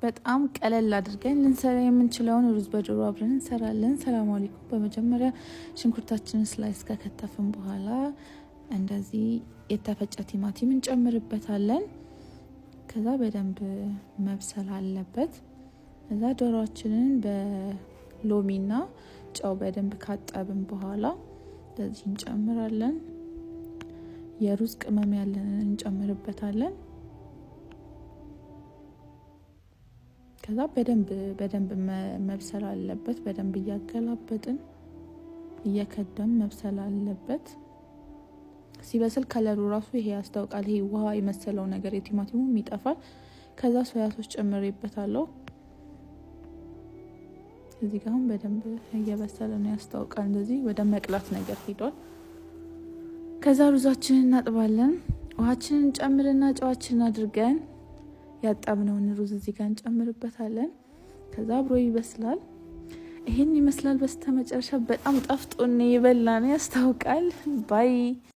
በጣም ቀለል አድርገን ልንሰራ የምንችለውን ሩዝ በዶሮ አብረን እንሰራለን። ሰላም አለይኩም። በመጀመሪያ ሽንኩርታችንን ስላይስ ከከተፍን በኋላ እንደዚህ የተፈጨ ቲማቲም እንጨምርበታለን። ከዛ በደንብ መብሰል አለበት። ከዛ ዶሮአችንን በሎሚና ጨው በደንብ ካጠብን በኋላ እንደዚህ እንጨምራለን። የሩዝ ቅመም ያለንን እንጨምርበታለን። ከዛ በደንብ መብሰል አለበት። በደንብ እያገላበጥን እየከደን መብሰል አለበት። ሲበስል ከለሩ ራሱ ይሄ ያስታውቃል። ይሄ ውሃ የመሰለው ነገር የቲማቲሙ ይጠፋል። ከዛ ሶያ ሶስ ጨምሬበታለሁ። እዚህ ጋር በደንብ እየበሰለ ነው ያስታውቃል። እንደዚህ ወደ መቅላት ነገር ሄዷል። ከዛ ሩዛችንን እናጥባለን። ውሃችንን ጨምርና ጨዋችንን አድርገን ያጣብነውን ሩዝ እዚህ ጋር እንጨምርበታለን። ከዛ አብሮ ይበስላል። ይሄን ይመስላል። በስተመጨረሻ በጣም ጣፍጦን የበላን ያስታውቃል። ባይ